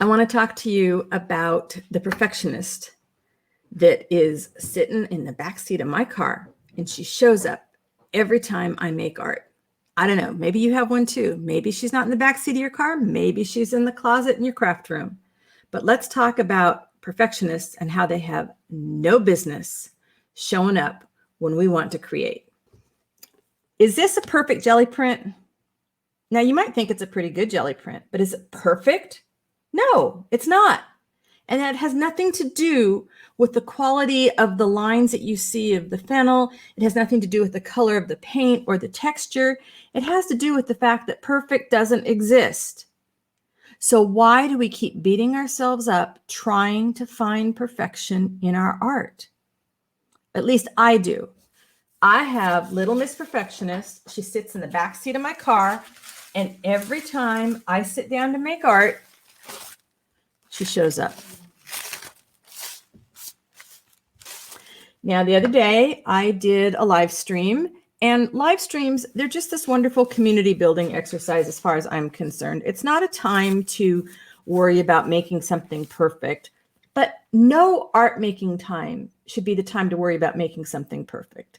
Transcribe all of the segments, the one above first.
I want to talk to you about the perfectionist that is sitting in the back seat of my car, and she shows up every time I make art. I don't know, maybe you have one too. Maybe she's not in the back seat of your car. Maybe she's in the closet in your craft room. But let's talk about perfectionists and how they have no business showing up when we want to create. Is this a perfect jelly print? Now, you might think it's a pretty good jelly print, but is it perfect? No, it's not. And that has nothing to do with the quality of the lines that you see of the fennel. It has nothing to do with the color of the paint or the texture. It has to do with the fact that perfect doesn't exist. So why do we keep beating ourselves up trying to find perfection in our art? At least I do. I have little Miss Perfectionist. She sits in the back seat of my car, and every time I sit down to make art, she shows up. Now, the other day, I did a live stream, and live streams, they're just this wonderful community building exercise as far as I'm concerned. It's not a time to worry about making something perfect, but no art making time should be the time to worry about making something perfect.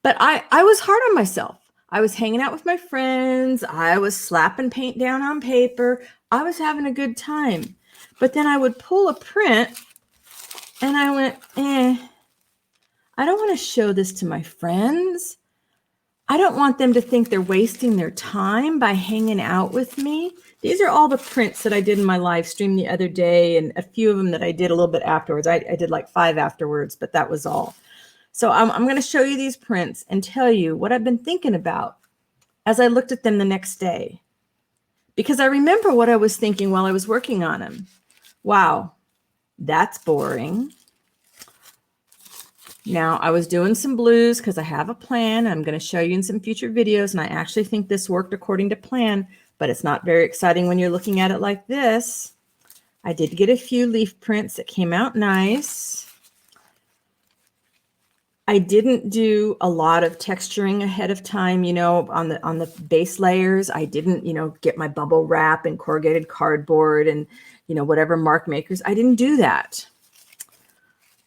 But I was hard on myself. I was hanging out with my friends. I was slapping paint down on paper. I was having a good time. But then I would pull a print and I went, I don't want to show this to my friends. I don't want them to think they're wasting their time by hanging out with me. These are all the prints that I did in my live stream the other day, and a few of them that I did a little bit afterwards. I did like 5 afterwards, but that was all. So I'm going to show you these prints and tell you what I've been thinking about as I looked at them the next day. Because I remember what I was thinking while I was working on them. Wow, that's boring. Now, I was doing some blues because I have a plan. I'm going to show you in some future videos, and I actually think this worked according to plan, but it's not very exciting when you're looking at it like this. I did get a few leaf prints that came out nice. I didn't do a lot of texturing ahead of time, on the base layers. I didn't, get my bubble wrap and corrugated cardboard and, whatever mark makers. I didn't do that.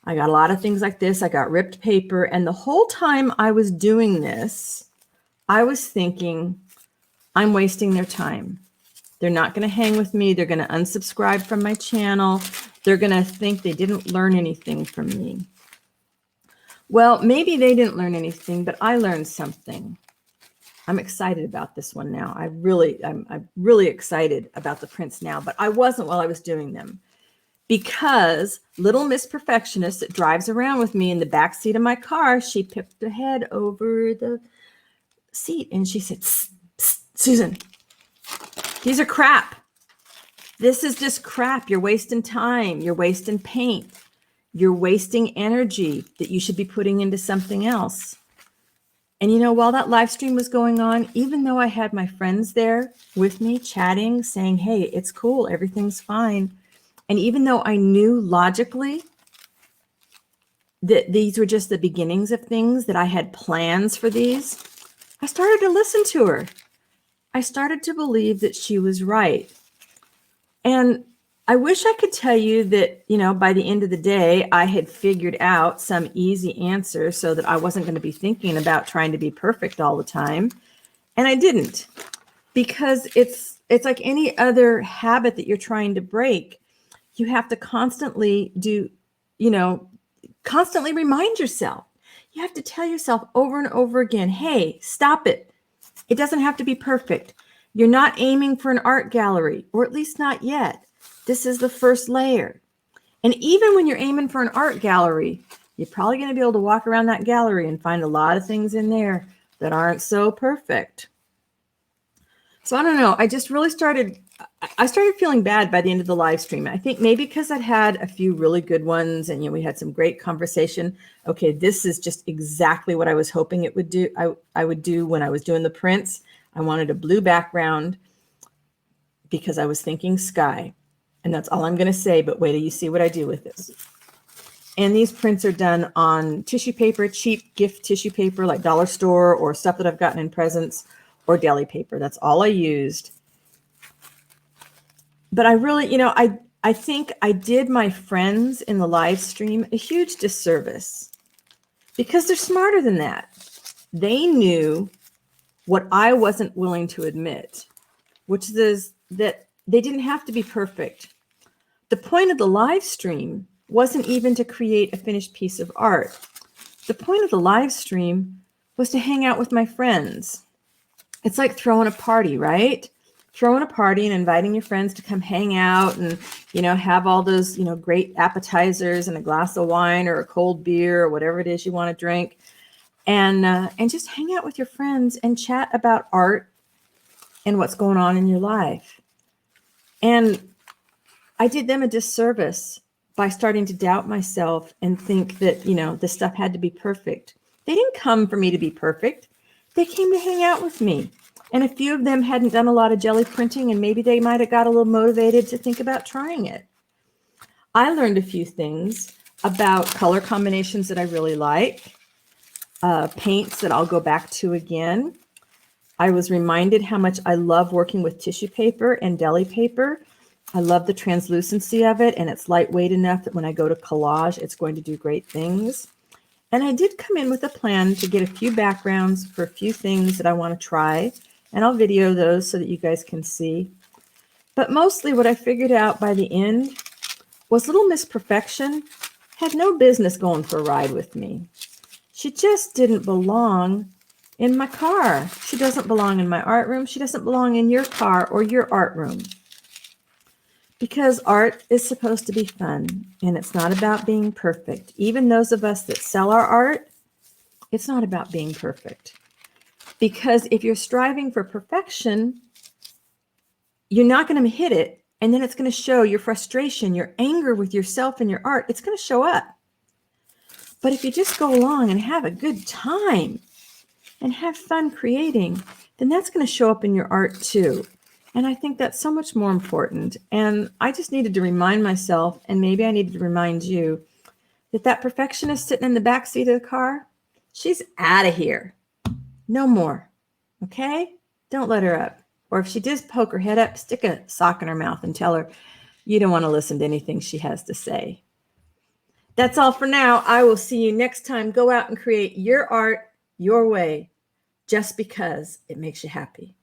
I got a lot of things like this. I got ripped paper. And the whole time I was doing this, I was thinking, I'm wasting their time. They're not going to hang with me. They're going to unsubscribe from my channel. They're going to think they didn't learn anything from me. Well, maybe they didn't learn anything, but I learned something. I'm excited about this one now. I'm really excited about the prints now, but I wasn't while I was doing them. Because little Miss Perfectionist that drives around with me in the back seat of my car, she picked her head over the seat and she said, "Psst, psst, Susan, these are crap. This is just crap. You're wasting time. You're wasting paint. You're wasting energy that you should be putting into something else." And while that live stream was going on, even though I had my friends there with me chatting, saying, hey, it's cool, everything's fine. And even though I knew logically that these were just the beginnings of things, that I had plans for these, I started to listen to her. I started to believe that she was right. And I wish I could tell you that, by the end of the day, I had figured out some easy answer so that I wasn't going to be thinking about trying to be perfect all the time. And I didn't, because it's like any other habit that you're trying to break. You have to constantly constantly remind yourself. You have to tell yourself over and over again, hey, stop it. It doesn't have to be perfect. You're not aiming for an art gallery, or at least not yet. This is the first layer. And even when you're aiming for an art gallery, you're probably going to be able to walk around that gallery and find a lot of things in there that aren't so perfect. So I don't know. I started feeling bad by the end of the live stream. I think maybe because I'd had a few really good ones and we had some great conversation. Okay, this is just exactly what I was hoping it would do. I would do when I was doing the prints. I wanted a blue background because I was thinking sky. And that's all I'm going to say, but wait till you see what I do with this. And these prints are done on tissue paper, cheap gift tissue paper like dollar store or stuff that I've gotten in presents, or deli paper. That's all I used. But I really, I think I did my friends in the live stream a huge disservice because they're smarter than that. They knew what I wasn't willing to admit, which is that they didn't have to be perfect. The point of the live stream wasn't even to create a finished piece of art. The point of the live stream was to hang out with my friends. It's like throwing a party, right? Throwing a party and inviting your friends to come hang out and, have all those, great appetizers and a glass of wine or a cold beer or whatever it is you want to drink. And just hang out with your friends and chat about art and what's going on in your life. And I did them a disservice by starting to doubt myself and think that, this stuff had to be perfect. They didn't come for me to be perfect. They came to hang out with me. And a few of them hadn't done a lot of jelly printing, and maybe they might have got a little motivated to think about trying it. I learned a few things about color combinations that I really like, paints that I'll go back to again. I was reminded how much I love working with tissue paper and deli paper. I love the translucency of it, and it's lightweight enough that when I go to collage, it's going to do great things. And I did come in with a plan to get a few backgrounds for a few things that I want to try, and I'll video those so that you guys can see. But mostly what I figured out by the end was little Miss Perfection had no business going for a ride with me. She just didn't belong in my car. She doesn't belong in my art room. She doesn't belong in your car or your art room. Because art is supposed to be fun, and it's not about being perfect. Even those of us that sell our art, it's not about being perfect. Because if you're striving for perfection, you're not going to hit it, and then it's going to show your frustration, your anger with yourself and your art. It's going to show up. But if you just go along and have a good time and have fun creating, then that's going to show up in your art too. And I think that's so much more important. And I just needed to remind myself, and maybe I needed to remind you, that perfectionist sitting in the back seat of the car, she's out of here. No more. Okay? Don't let her up. Or if she does poke her head up, stick a sock in her mouth and tell her you don't want to listen to anything she has to say. That's all for now. I will see you next time. Go out and create your art your way, just because it makes you happy.